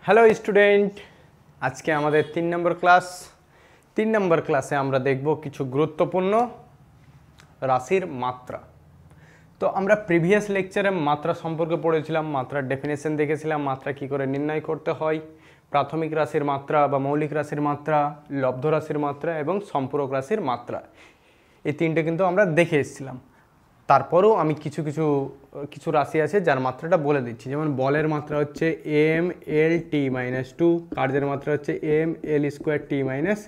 Hello student, আজকে আমাদের 3 নম্বর class. 3 নম্বর ক্লাসে আমরা দেখব কিছু গুরুত্বপূর্ণ রাশির মাত্রা। তো আমরা প্রিভিয়াস লেকচারে মাত্রা সম্পর্কে পড়েছিলাম, মাত্রার ডেফিনেশন দেখেছিলাম, মাত্রা কি করে নির্ণয় করতে হয়, প্রাথমিক রাশির মাত্রা বা মৌলিক রাশির মাত্রা, লব্ধ রাশির মাত্রা এবং সম্পূরক রাশির মাত্রা। এই তিনটে কিন্তু আমরা দেখে এসেছিলাম। তারপরেও আমি কিছু রাশি আছে যার মাত্রাটা বলে দিচ্ছি। যেমন বলের মাত্রা হচ্ছে M L T minus two, কার্যের মাত্রা হচ্ছে এম এল স্কোয়ার টি মাইনাস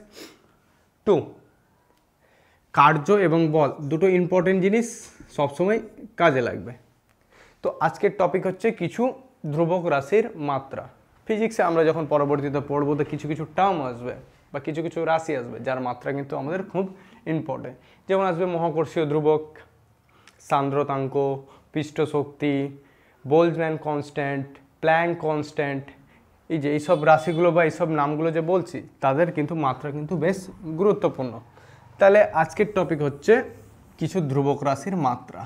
টু। কার্য এবং বল দুটো ইম্পর্টেন্ট জিনিস, সবসময় কাজে লাগবে। তো আজকের টপিক হচ্ছে কিছু ধ্রুবক রাশির মাত্রা। ফিজিক্সে আমরা যখন পরবর্তীতে পড়বো তো কিছু টার্ম আসবে বা কিছু রাশি আসবে যার মাত্রা কিন্তু আমাদের খুব ইম্পর্টেন্ট। যেমন আসবে মহাকর্ষীয় ধ্রুবক, সান্দ্রতাঙ্ক, পৃষ্ঠশক্তি, বোলজম্যান কনস্ট্যান্ট, প্ল্যাঙ্ক কনস্ট্যান্ট। এই যে এইসব রাশিগুলো বা এইসব নামগুলো যে বলছি তাদের কিন্তু মাত্রা কিন্তু বেশ গুরুত্বপূর্ণ। তাহলে আজকের টপিক হচ্ছে কিছু ধ্রুবক রাশির মাত্রা।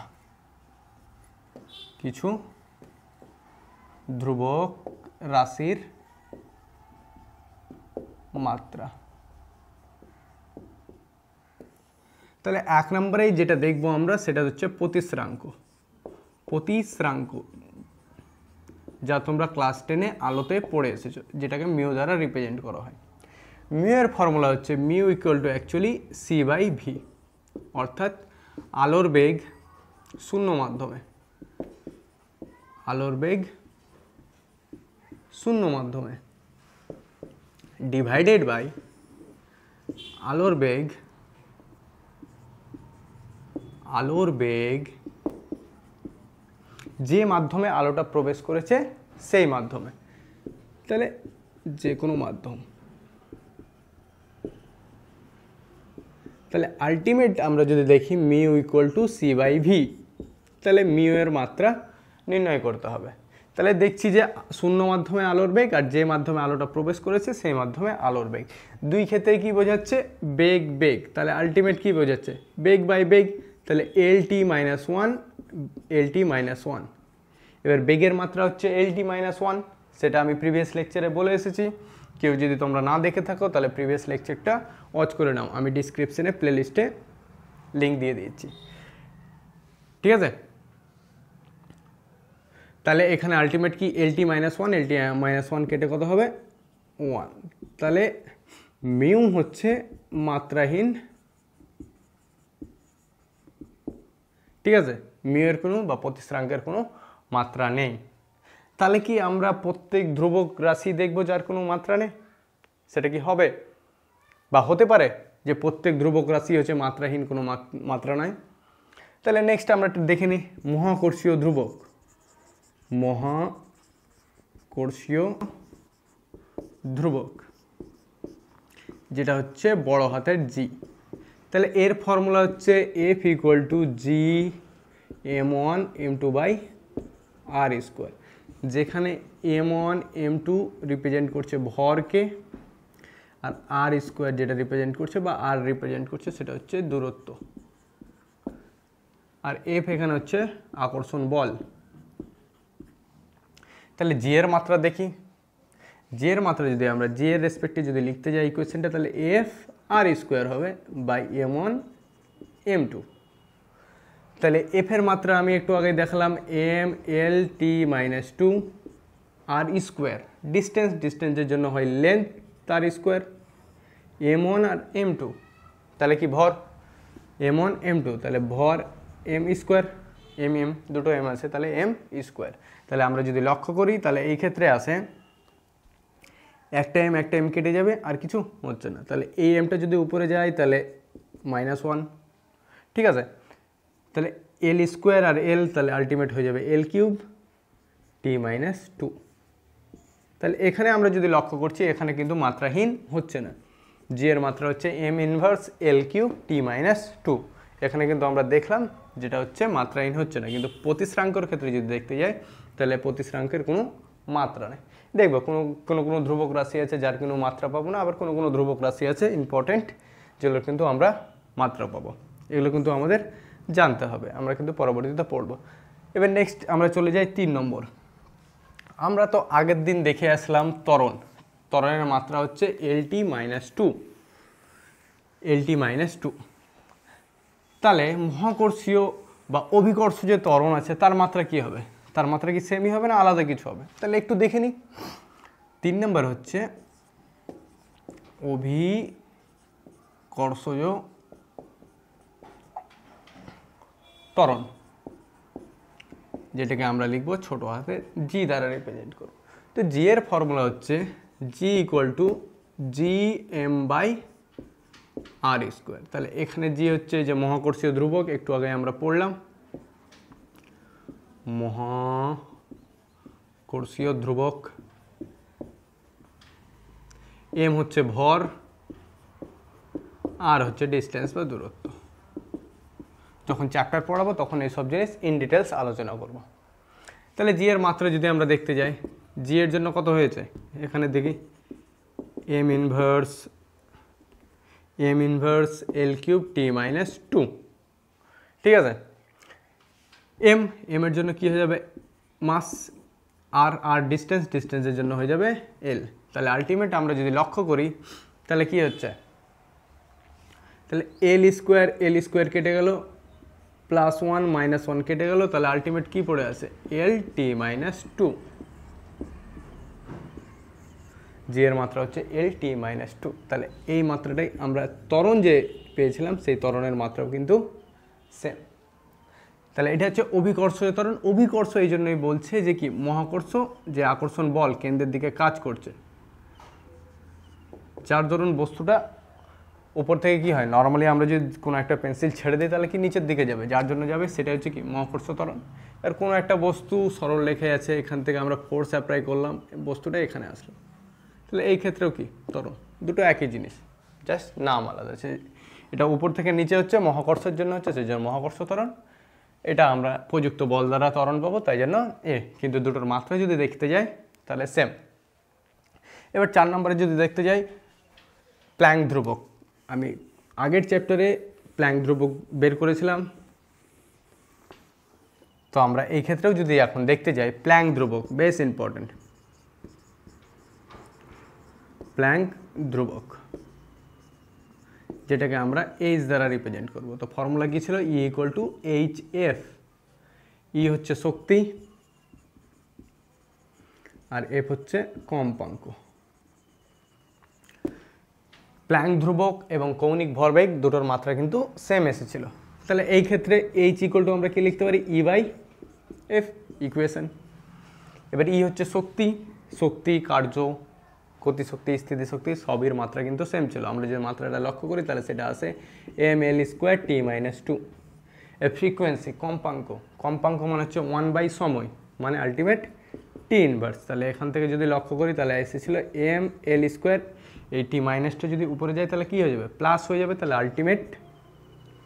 কিছু ধ্রুবক রাশির মাত্রা। তাহলে 1 নম্বরেই যেটা দেখবো আমরা সেটা হচ্ছে প্রতিস্রাঙ্ক। প্রতিস্রাঙ্ক যা তোমরা ক্লাস 10-এ আলোতে পড়ে এসেছো, যেটাকে মিউ দ্বারা রিপ্রেজেন্ট করা হয়। মিউ এর ফর্মুলা হচ্ছে mu equal to actually c by v, অর্থাৎ আলোর বেগ শূন্য মাধ্যমে, আলোর বেগ শূন্য মাধ্যমে ডিভাইডেড বাই আলোর বেগ যে মাধ্যমে আলোটা প্রবেশ করেছে সেই মাধ্যমে। তাহলে যে কোনো মাধ্যম। তাহলে আলটিমেট আমরা যদি দেখি mu equal to c by v, তাহলে মিউ এর মাত্রা নির্ণয় করতে হবে। তাহলে দেখছি যে শূন্য মাধ্যমে আলোর বেগ আর যে মাধ্যমে আলোটা প্রবেশ করেছে সেই মাধ্যমে আলোর বেগ, দুই ক্ষেত্রে কি বোঝাচ্ছে? বেগ। তাহলে আলটিমেট কি বোঝাচ্ছে? বেগ বাই বেগ। তাহলে এল টি মাইনাস ওয়ান। এবার বেগের মাত্রা হচ্ছে এল টি মাইনাস ওয়ান, সেটা আমি প্রিভিয়াস লেকচারে বলে এসেছি। কেউ যদি তোমরা না দেখে থাকো তাহলে প্রিভিয়াস লেকচারটা ওয়াচ করে নাও, আমি ডিসক্রিপশনে প্লেলিস্টে লিঙ্ক দিয়ে দিয়েছি, ঠিক আছে? তাহলে এখানে আলটিমেট কি এল টি মাইনাস ওয়ান কেটে কত হবে? 1। তাহলে মিউ হচ্ছে মাত্রাহীন, ঠিক আছে? মিউ এর কোনো বা প্রতিস্রাঙ্কের কোনো মাত্রা নেই। তাহলে কি আমরা প্রত্যেক ধ্রুবক রাশি দেখব যার কোনো মাত্রা নেই? সেটা কি হবে বা হতে পারে যে প্রত্যেক ধ্রুবক রাশি হচ্ছে মাত্রাহীন, কোনো মাত্রা নাই? তাহলে নেক্সট আমরা একটু দেখে নিই মহাকর্ষীয় ধ্রুবক, যেটা হচ্ছে বড় হাতের জি। তাহলে এর ফর্মুলা হচ্ছে F equal to g m1 m2 by r square, যেখানে m1 m2 রিপ্রেজেন্ট করছে ভরকে আর আর স্কোয়ার যেটা রিপ্রেজেন্ট করছে বা আর রিপ্রেজেন্ট করছে সেটা হচ্ছে দূরত্ব, আর এফ এখানে হচ্ছে আকর্ষণ বল। তাহলে জি এর মাত্রা দেখি। জি এর মাত্রা যদি আমরা জি এর রেসপেক্টে যদি লিখতে যাই ইকুয়েশনটা, তাহলে এফ আর স্কোয়ার হবে বাই m1 m2। তাহলে এফ এর মাত্রা আমি একটু আগে দেখালাম M L T minus two আর স্কোয়ার, ডিস্টেন্সের জন্য হয় লেন্থ তার স্কোয়ার, m1 আর m2। তাহলে কি ভর m1 m2, তাহলে ভর m স্কোয়ার, এম দুটো এম আছে, তাহলে m স্কোয়ার। তাহলে আমরা যদি লক্ষ্য করি তাহলে এই ক্ষেত্রে আসে একটা এম কেটে যাবে আর কিছু হচ্ছে না। তাহলে এই এমটা যদি উপরে যায় তাহলে -1, ঠিক আছে? তাহলে এল স্কোয়ার আর এল, তাহলে আলটিমেট হয়ে যাবে এল কিউব টি মাইনাস টু। তাহলে এখানে আমরা যদি লক্ষ্য করছি এখানে কিন্তু মাত্রাহীন হচ্ছে না, জি এর মাত্রা হচ্ছে এম ইনভার্স এল কিউব টি মাইনাস টু। এখানে কিন্তু আমরা দেখলাম যেটা হচ্ছে মাত্রাহীন হচ্ছে না। কিন্তু প্রতিস্রাঙ্কের ক্ষেত্রে যদি দেখতে যাই তাহলে প্রতিস্রাঙ্কের কোনো মাত্রা নেই। দেখবো কোনো ধ্রুবক রাশি আছে যার কোনো মাত্রা পাবো না, আবার কোনো ধ্রুবক রাশি আছে ইম্পর্টেন্ট যেগুলো কিন্তু আমরা মাত্রা পাবো। এগুলো কিন্তু আমাদের জানতে হবে, আমরা কিন্তু পরবর্তীতে পড়বো। এবার নেক্সট আমরা চলে যাই 3 নম্বর। আমরা তো আগের দিন দেখে আসলাম ত্বরণ, ত্বরণের মাত্রা হচ্ছে LT - 2, LT - 2। তাহলে মহাকর্ষীয় বা অভিকর্ষ যে ত্বরণ আছে তার মাত্রা কি হবে? তার মাত্রা কি সেমই হবে না আলাদা কিছু হবে? তাহলে একটু দেখে নিই। 3 নম্বর হচ্ছে অভিকর্ষজ ত্বরণ, যেটাকে আমরা লিখব ছোট হাতে জি দ্বারা রিপ্রেজেন্ট করব। তো জি এর ফর্মুলা হচ্ছে জি = gm/r²। তাহলে এখানে জি হচ্ছে যে মহাকর্ষীয় ধ্রুবক, একটু আগে আমরা পড়লাম মহাকর্ষীয় ধ্রুবক, এম হচ্ছে ভর, আর হচ্ছে ডিস্টেন্স বা দূরত্ব। যখন চ্যাপ্টার পড়াবো তখন এইসব জিনিস ইন ডিটেলস আলোচনা করব। তাহলে জি এর মাত্রা যদি আমরা দেখতে যাই, জি এর জন্য কত হয়েছে এখানে দেখি, m ইনভার্স L³ t - 2, ঠিক আছে। এম এর জন্য কি হয়ে যাবে মাস, আর ডিস্টেন্সের জন্য হয়ে যাবে এল। তাহলে আলটিমেট আমরা যদি লক্ষ্য করি তাহলে কি হচ্ছে, তাহলে L² কেটে গেল, +1 - 1 কেটে গেল, তাহলে আলটিমেট কি পড়ে আছে LT - 2। জি এর মাত্রা হচ্ছে LT - 2। তাহলে এই মাত্রাটাই আমরা ত্বরণ যে পেয়েছিলাম সেই ত্বরণের মাত্রাও কিন্তু সেম। তাহলে এটা হচ্ছে অভিকর্ষজ ত্বরণ। অভিকর্ষ এই জন্যই বলছে যে কি মহাকর্ষ যে আকর্ষণ বল কেন্দ্রের দিকে কাজ করছে, যার ধরুন বস্তুটা উপর থেকে কি হয়, নর্মালি আমরা যদি কোনো একটা পেন্সিল ছেড়ে দিই তাহলে কি নিচের দিকে যাবে, যার জন্য যাবে সেটা হচ্ছে কি মহাকর্ষ ত্বরণ। আর কোনো একটা বস্তু সরল রেখে আছে, এখান থেকে আমরা ফোর্স অ্যাপ্লাই করলাম, বস্তুটা এখানে আসলো, তাহলে এই ক্ষেত্রেও কি ত্বরণ, দুটো একই জিনিস, জাস্ট নাম আলাদা। এটা উপর থেকে নিচে হচ্ছে মহাকর্ষের জন্য হচ্ছে সেই জন্য মহাকর্ষ ত্বরণ, এটা আমরা প্রযুক্ত বল দ্বারা ত্বরণ পাবো তাই জন্য কিন্তু দুটোর মাত্রা যদি দেখতে যাই তাহলে সেম। এবার 4 নম্বরে যদি দেখতে যাই প্ল্যাঙ্ক ধ্রুবক, আমি আগের চ্যাপ্টারে প্ল্যাঙ্ক ধ্রুবক বের করেছিলাম, তো আমরা এই ক্ষেত্রেও যদি এখন দেখতে যাই প্ল্যাঙ্ক ধ্রুবক বেশ ইম্পর্টেন্ট। প্ল্যাঙ্ক ধ্রুবক যেটাকে আমরা এইচ দ্বারা রিপ্রেজেন্ট করব, তো ফর্মুলা কি ছিল, E = hf। ই হচ্ছে শক্তি আর এফ হচ্ছে কম্পাঙ্ক। প্ল্যাঙ্ক ধ্রুবক এবং কৌণিক ভরবেগ দুটোর মাত্রা কিন্তু সেম এসেছিল। তাহলে এই ক্ষেত্রে H = আমরা কি লিখতে পারি E/f ইকুয়েশন। এবার ই হচ্ছে শক্তি, শক্তি, কার্য, গতিশক্তি, স্থিতিশক্তি সবের মাত্রা কিন্তু সেম ছিল। আমরা যে মাত্রাটা লক্ষ্য করি তাহলে সেটা আসে mL² t - 2। ফ্রিকোয়েন্সি কম্পাঙ্ক, কম্পাঙ্ক মানে হচ্ছে 1/সময় মানে আলটিমেট t ইনভার্স। তাহলে এখান থেকে যদি লক্ষ্য করি তাহলে এসেছিল mL², এই t - 2 যদি উপরে যায় তাহলে কি হয়ে যাবে প্লাস হয়ে যাবে, তাহলে আলটিমেট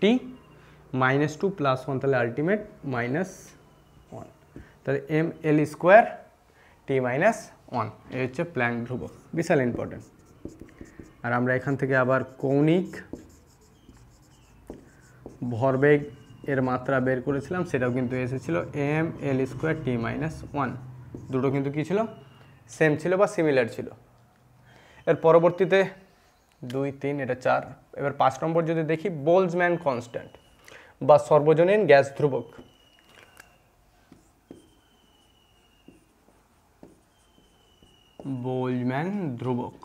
t - 2 + 1 তাহলে আলটিমেট -1, তাহলে mL² t - 1 এই হচ্ছে প্ল্যাঙ্ক ধ্রুবক, বিশাল ইম্পর্টেন্ট। আর আমরা এখান থেকে আবার কৌণিক ভরবেগ এর মাত্রা বের করেছিলাম, সেটাও কিন্তু এসেছিল mL² t - 1, দুটো কিন্তু কী ছিল সেম ছিল বা সিমিলার ছিল। এর পরবর্তীতে 2, 3, এটা 4। এবার 5 নম্বর যদি দেখি বোলজম্যান কনস্ট্যান্ট বা সর্বজনীন গ্যাস ধ্রুবক। বোলজম্যান ধ্রুবক,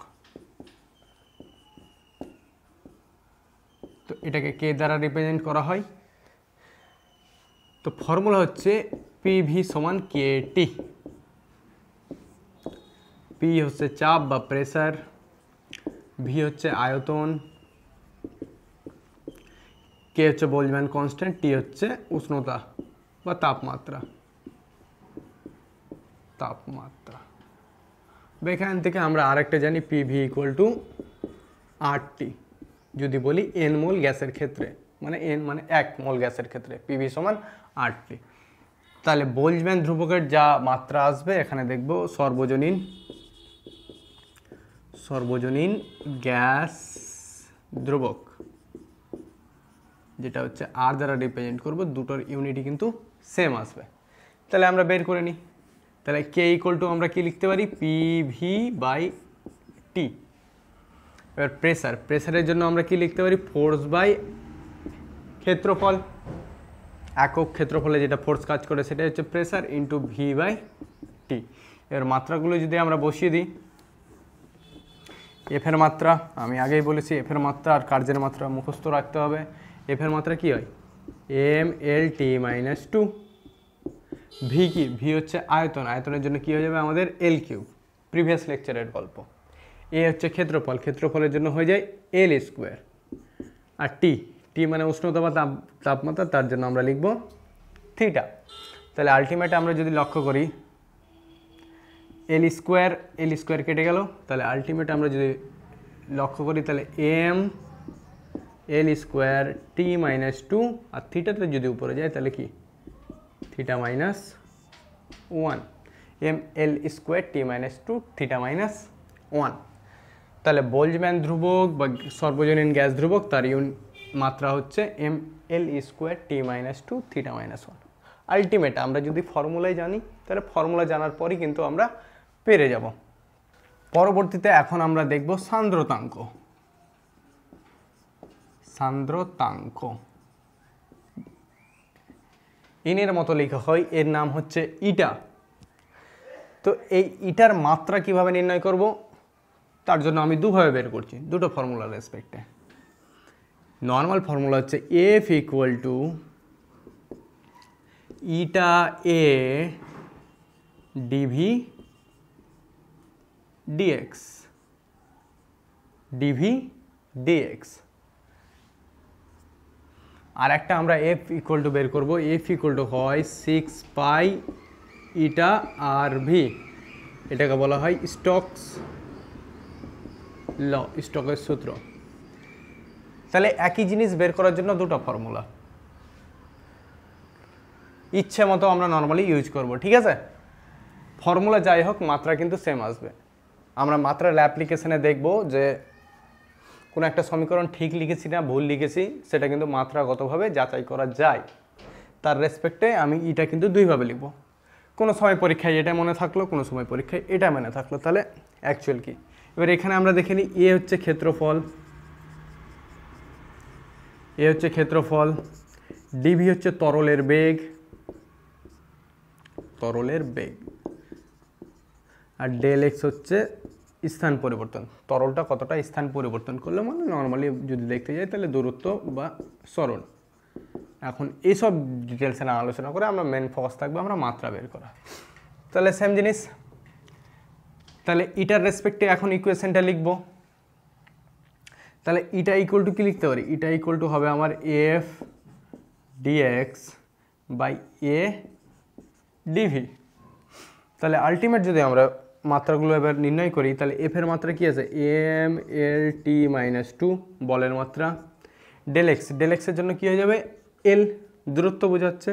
তো এটাকে কে দ্বারা রিপ্রেজেন্ট করা হয়, তো ফর্মুলা হচ্ছে PV = kT। P হচ্ছে চাপ বা প্রেসার, V হচ্ছে আয়তন, K হচ্ছে বোলজম্যান কনস্ট্যান্ট, T হচ্ছে উষ্ণতা বা তাপমাত্রা। এখান থেকে আমরা আরেকটা জানি PV = RT যদি বলি n মোল গ্যাসের ক্ষেত্রে, মানে n মানে 1 মোল গ্যাসের ক্ষেত্রে PV = RT। তাহলে বোলজম্যান ধ্রুবকের যা মাত্রা আসবে এখানে দেখব সর্বজনীন গ্যাস ধ্রুবক, যেটা হচ্ছে R দ্বারা রিপ্রেজেন্ট করব, দুটোর ইউনিটই কিন্তু সেম আসবে। তাহলে আমরা বের করে নিই তাহলে কে ইকুয়াল টু আমরা কি লিখতে পারি, পিভি বাই টি। এবার প্রেসারের জন্য আমরা কি লিখতে পারি, ফোর্স বাই ক্ষেত্রফল, একক ক্ষেত্রফলে যেটা ফোর্স কাজ করে সেটা হচ্ছে pressure into V by T. এর মাত্রাগুলো যদি আমরা বসিয়ে দিই, এফের মাত্রা আমি আগেই বলেছি, এফের মাত্রা আর কার্যের মাত্রা মুখস্থ রাখতে হবে। এফের মাত্রা কি হয়, M L T minus two. V কি, ভি হচ্ছে আয়তন, আয়তনের জন্য কি হয়ে যাবে আমাদের এল কিউব, প্রিভিয়াস লেকচারের গল্প। এ হচ্ছে ক্ষেত্রফল, ক্ষেত্রফলের জন্য হয়ে যায় এল স্কোয়ার। আর টি, টি মানে উষ্ণতা বা তাপমাত্রা, তার জন্য আমরা লিখব থিটা। তাহলে আলটিমেট আমরা যদি লক্ষ্য করি, এল স্কোয়ার কেটে গেল, তাহলে আলটিমেট আমরা যদি লক্ষ্য করি তাহলে এম এল স্কোয়ার টি মাইনাস টু, আর থিটাতে যদি উপরে যায় তাহলে কি থিটা মাইনাস ওয়ান, এম এল square T minus two theta minus one. তাহলে বোল্টজম্যান ধ্রুবক বা সর্বজনীন গ্যাস ধ্রুবক, তার মাত্রা হচ্ছে এম এল square T minus two theta minus one. Ultimate আমরা যদি ফর্মুলায় জানি, তাহলে ফর্মুলা জানার পরই কিন্তু আমরা পেরে যাব। পরবর্তীতে এখন আমরা দেখব সান্দ্রতাঙ্ক। ইনের মতো লেখা হয়, এর নাম হচ্ছে ইটা। তো এই ইটার মাত্রা কিভাবে নির্ণয় করব, তার জন্য আমি দুভাবে বের করছি, দুটো ফর্মুলার রেসপেক্টে। নর্মাল ফর্মুলা হচ্ছে F equal to eta A dv dx, আর একটা আমরা এফ ইকুয়াল টু বের করব, এফ ইকুয়াল টু হয় 6 পাই ইটা আর ভি, এটাকে বলা হয় স্টোকস ল, স্টোকের সূত্র। তাহলে একই জিনিস বের করার জন্য দুটো ফর্মুলা, ইচ্ছে মতো আমরা নর্মালি ইউজ করব, ঠিক আছে। ফর্মুলা যাই হোক, মাত্রা কিন্তু সেম আসবে। আমরা মাত্রার অ্যাপ্লিকেশনে দেখব যে কোনো একটা সমীকরণ ঠিক লিখেছি না ভুল লিখেছি, সেটা কিন্তু মাত্রাগতভাবে যাচাই করা যায়। তার রেসপেক্টে আমি এটা কিন্তু দুইভাবে লিখব, কোনো সময় পরীক্ষায় এটা মনে থাকলো, কোনো সময় পরীক্ষায় এটা মনে থাকলো। তাহলে অ্যাকচুয়াল কি, এবার এখানে আমরা দেখে নিই, এ হচ্ছে ক্ষেত্রফল, ডিভি হচ্ছে তরলের বেগ, আর ডেল এক্স হচ্ছে স্থান পরিবর্তন, তরলটা কতটা স্থান পরিবর্তন করলো, মানে নর্মালি যদি দেখতে যাই তাহলে দূরত্ব বা সরণ। এখন এইসব ডিটেলসে না আলোচনা করে আমরা মেন ফোকাস থাকবে আমরা মাত্রা বের করা। তাহলে সেম জিনিস, তাহলে ইটার রেসপেক্টে এখন ইকুয়েশনটা লিখব। তাহলে ইটা ইকুয়াল টু কি লিখতে পারি, ইটা ইকুয়াল টু হবে আমার f d x by a d v. তাহলে আলটিমেট যদি আমরা মাত্রাগুলো এবার নির্ণয় করি, তাহলে এফ এর মাত্রা কি আছে, M L T minus two বলের মাত্রা, ডেল এক্সের জন্য কি হয়ে যাবে, এল দূরত্ব বোঝাচ্ছে,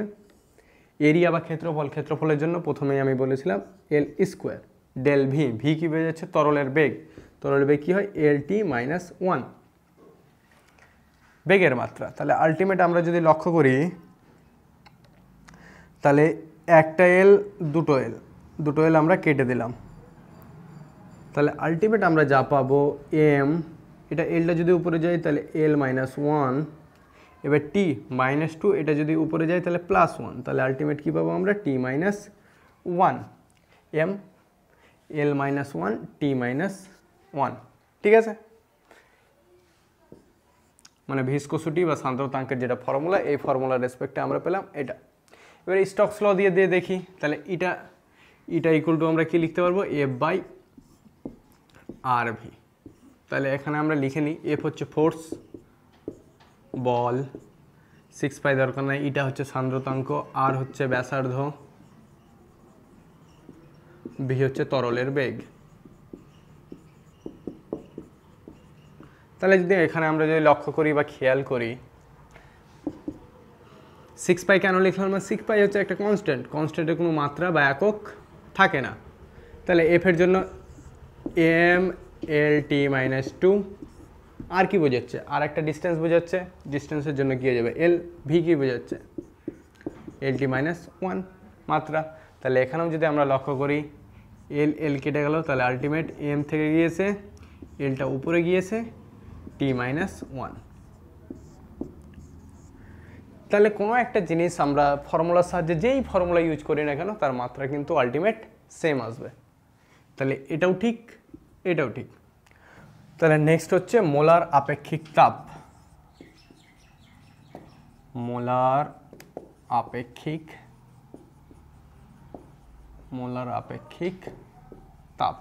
এরিয়া বা ক্ষেত্রফলের জন্য প্রথমেই আমি বলেছিলাম এল স্কোয়ার, ডেল ভি কি বোঝাচ্ছে, তরলের বেগ কি হয় এল টি মাইনাস ওয়ান, বেগের মাত্রা। তাহলে আলটিমেট আমরা যদি লক্ষ্য করি, তাহলে একটা এল দুটো এল আমরা কেটে দিলাম, তাহলে আলটিমেট আমরা যা পাবো এম, এটা এলটা যদি উপরে যায় তাহলে এল মাইনাস ওয়ান, এবার টি মাইনাস টু, এটা যদি উপরে যায় তাহলে প্লাস ওয়ান, তাহলে আলটিমেট কী পাবো আমরা T minus one, M L minus one T minus one, ঠিক আছে। মানে ভিসকোসিটি বা সান্দ্রতাঙ্কের যেটা ফর্মুলা, এই ফর্মুলার রেসপেক্টে আমরা পেলাম এটা। এবার স্টোকস ল দিয়ে দেখি, তাহলে ইটা ইকুয়াল টু আমরা কি লিখতে পারবো, এফ বাই আর ভি। তাহলে এখানে আমরা লিখে নিই, এফ হচ্ছে ফোর্স বল, 6 পাই দরকার নাই, ইটা হচ্ছে সান্দ্রতাঙ্ক, আর হচ্ছে ব্যাসার্ধ, ভি হচ্ছে তরলের বেগ। তাহলে যদি এখানে আমরা যদি লক্ষ্য করি বা খেয়াল করি, 6 পাই কেন লিখলাম না, 6 পাই হচ্ছে একটা কনস্ট্যান্টের কোনো মাত্রা বা একক থাকে না। তাহলে এফ এর জন্য M L T minus two, আর কি বোঝাচ্ছে, আর একটা ডিস্টেন্স বোঝাচ্ছে, ডিস্টেন্সের জন্য কি হয়ে যাবে এল, ভি কি বোঝাচ্ছে এল টি মাইনাস ওয়ান মাত্রা। তাহলে এখানেও যদি আমরা লক্ষ্য করি এল এল কেটে গেল, তাহলে আলটিমেট এম থেকে গিয়েছে এলটা উপরে গিয়েছে t-1। তাহলে কোনো একটা জিনিস আমরা ফর্মুলার সাহায্যে যেই ফর্মুলা ইউজ করি না কেন তার মাত্রা কিন্তু আলটিমেট সেম আসবে। তাহলে এটাও ঠিক, এটাও ঠিক। তাহলে নেক্সট হচ্ছে মোলার আপেক্ষিক তাপ। মোলার আপেক্ষিক তাপ,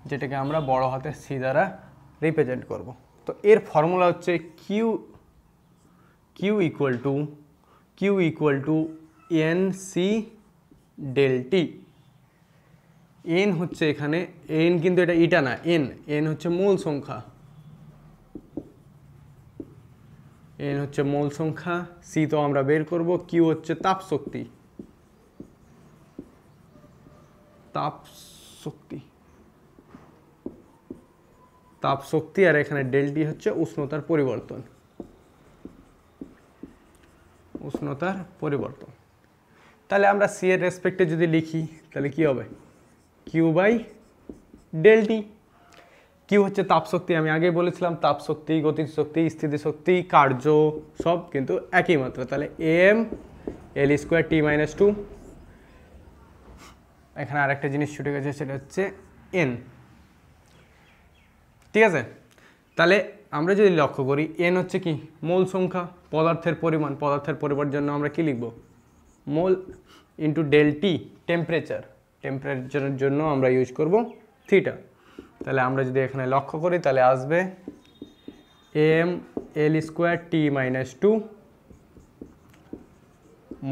যেটাকে আমরা বড় হাতের সি দ্বারা রিপ্রেজেন্ট করব। তো এর ফর্মুলা হচ্ছে Q equal two NC del T। N হচ্ছে এখানে এন, কিন্তু এটা ইটা না, এন হচ্ছে মোল সংখ্যা, এন হচ্ছে মোল সংখ্যা, সি তো আমরা বের করব, কিউ হচ্ছে তাপ শক্তি, আর এখানে ডেলটি হচ্ছে উষ্ণতার পরিবর্তন। তাহলে আমরা সি এর রেসপেক্টে যদি লিখি তাহলে কি হবে, কিউ বাই ডেলটি। কিউ হচ্ছে তাপশক্তি, আমি আগেই বলেছিলাম তাপশক্তি, গতিশক্তি, স্থিতিশক্তি, কার্য সব কিন্তু একই মাত্রা। তাহলে এম এল স্কোয়ার t-2। এখানে আরেকটা জিনিস ছুটে গেছে, সেটা হচ্ছে এন। ঠিক আছে, তাহলে আমরা যদি লক্ষ্য করি এন হচ্ছে কি মোল সংখ্যা, পদার্থের পরিমাণ জন্য আমরা কি লিখব, মোল ইন্টু ডেল টি টেম্পারেচারের জন্য আমরা ইউজ করব থিটা। তাহলে আমরা যদি এখানে লক্ষ্য করি তাহলে আসবে এম এল square t-2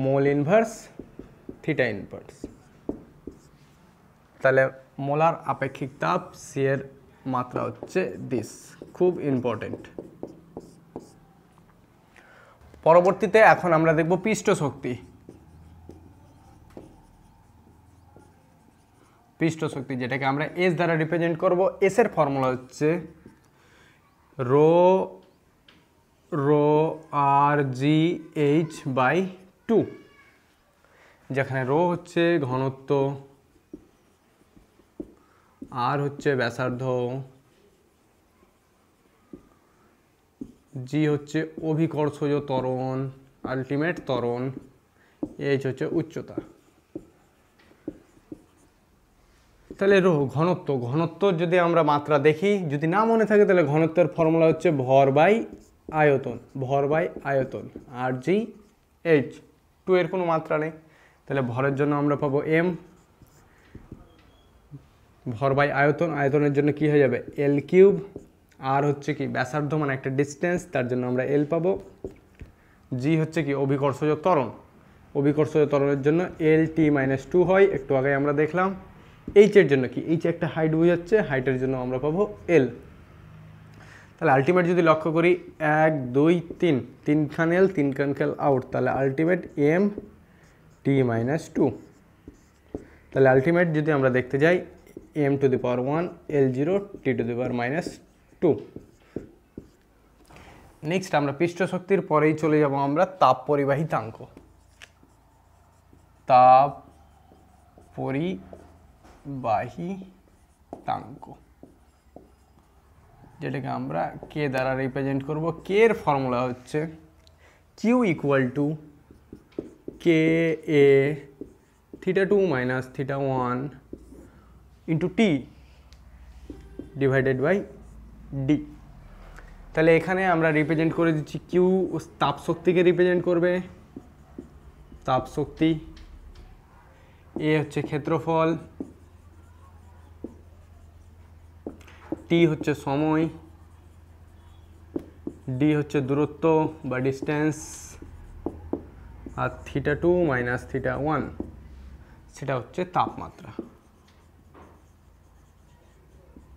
mole inverse theta inverse. তাহলে মোলার আপেক্ষিক তাপ সি এর মাত্রা হচ্ছে দিস, খুব ইম্পর্টেন্ট। পরবর্তীতে এখন আমরা দেখব পৃষ্ঠ শক্তি। যেটাকে আমরা এস দ্বারা রিপ্রেজেন্ট করব। এস এর ফর্মুলা হচ্ছে rho r g h by 2, যেখানে রো হচ্ছে ঘনত্ব, আর হচ্ছে ব্যাসার্ধ, জি হচ্ছে অভিকর্ষজ ত্বরণ, আলটিমেট ত্বরণ, এইচ হচ্ছে উচ্চতা। তাহলে রো ঘনত্ব যদি আমরা মাত্রা দেখি, যদি না মনে থাকে তাহলে ঘনত্বের ফর্মুলা হচ্ছে ভর বাই আয়তন, আর জি এইচ। 2 এর কোনো মাত্রা নেই, তাহলে ভরের জন্য আমরা পাবো এম, ভর বাই আয়তনের জন্য কি হয়ে যাবে এল কিউব, আর হচ্ছে কি ব্যাসার্ধ মানে একটা ডিস্টেন্স, তার জন্য আমরা এল পাবো। জি হচ্ছে কি অভিকর্ষজ ত্বরণের জন্য এল t-2 হয়, একটু আগে আমরা দেখলাম। এইচ এর জন্য কি, এইচ একটা হাইট বোঝাচ্ছে, হাইটের জন্য আমরা পাবো এল। তাহলে আলটিমেট যদি লক্ষ্য করি 1 2 3, 3 খান এল 3 খান আউট, তাহলে আলটিমেট এম t-2। তাহলে আলটিমেট যদি আমরা দেখতে যাই m⁻1 L0 t⁻²। নেক্সট আমরা পৃষ্ঠ শক্তির পরেই চলে যাব আমরা তাপ পরিবাহিতাঙ্ক। যেটাকে আমরা কে দ্বারা রিপ্রেজেন্ট করব। কে এর ফর্মুলা হচ্ছে Q equal to KA θ2 minus θ1 into T divided by D. তাহলে এখানে আমরা রিপ্রেজেন্ট করে দিচ্ছি কিউ তাপ শক্তিকে রিপ্রেজেন্ট করবে, তাপ শক্তি। এ হচ্ছে ক্ষেত্রফল, টি হচ্ছে সময়, ডি হচ্ছে দূরত্ব বা ডিস্টেন্স, আর θ2 মাইনাস θ1 সেটা হচ্ছে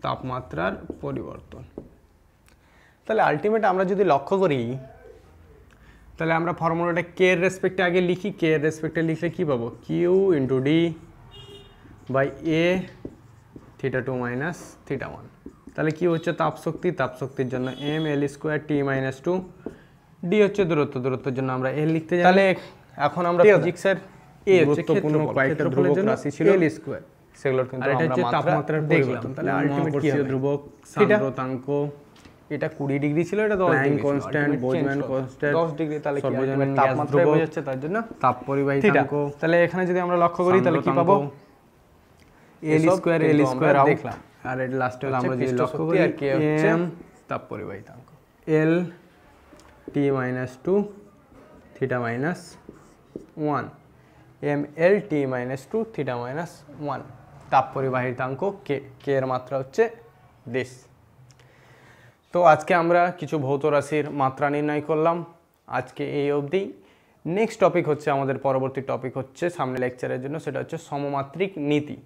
তাপমাত্রার পরিবর্তন। তাহলে আলটিমেট আমরা যদি লক্ষ্য করি তাহলে আমরা ফর্মুলাটা কে এর রেসপেক্টে আগে লিখি। কে এর রেসপেক্টে লিখলে কি পাবো, Q into D by A θ2 minus θ1। তাহলে কি হচ্ছে তাপশক্তির জন্য M L square t-2, D হচ্ছে দূরত্বের জন্য আমরা এল লিখতে যাই। তাহলে এখন আমরা ফিজিক্সের এ হচ্ছে ক্ষেত্রফল, কয়েকটা ক্ষেত্রফলের ধ্রুবক জন্য রাশি ছিল L স্কয়ার, সেগুলোর কিন্তু আর এটা আমরা হচ্ছে তাপমাত্রার দেখলাম। পরিবর্তন। তাহলে আলটিমেট কি মহাকর্ষীয় হবে? ধ্রুবক, থিটা। সান্দ্রতাঙ্ক, এটা 20 ডিগ্রি ছিল, এটা 10 প্ল্যাঙ্ক ডিগ্রি ছিল, কনস্ট্যান্ট, ultimate বোলজম্যান change হবে। কনস্ট্যান্ট, 10 ডিগ্রি, তাহলে কি সর্বজনীন ultimate গ্যাস তাপমাত্রায় ধ্রুবক, বোঝাচ্ছে, তার জন্য তাপ থিটা। পরিবাহিতাঙ্ক, তাহলে এখানে যদি আমরা লক্ষ্য করি তাহলে কি পাবো? এল এসব স্কয়ার, কিন্তু এল আমরা স্কয়ার আউট, দেখলাম। আর এর লাস্টে হচ্ছে আমরা যদি পৃষ্ঠ লক্ষ্য শক্তি, করি আর কে হচ্ছে এম তাপ পরিবাহিতাঙ্ক। L T minus 2 theta minus 1, M L T minus 2 theta minus 1, তাপ পরিবাহিতাঙ্ক কে, কে এর মাত্রা হচ্ছে দিস। তো আজকে আমরা কিছু ভৌত রাশির মাত্রা নির্ণয় করলাম, আজকে এই অবধি। নেক্সট টপিক হচ্ছে, আমাদের পরবর্তী টপিক হচ্ছে সামনে লেকচারের জন্য, সেটা হচ্ছে সমমাত্রিক নীতি।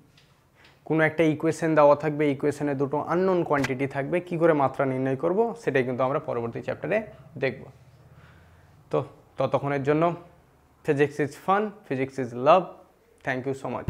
কোনো একটা ইকুয়েশন দেওয়া থাকবে, ইকুয়েশনে দুটো আননোন কোয়ান্টিটি থাকবে, কি করে মাত্রা নির্ণয় করব সেটাই কিন্তু আমরা পরবর্তী চ্যাপ্টারে দেখব। তো ততক্ষণের জন্য physics is fun, physics is love. Thank you so much.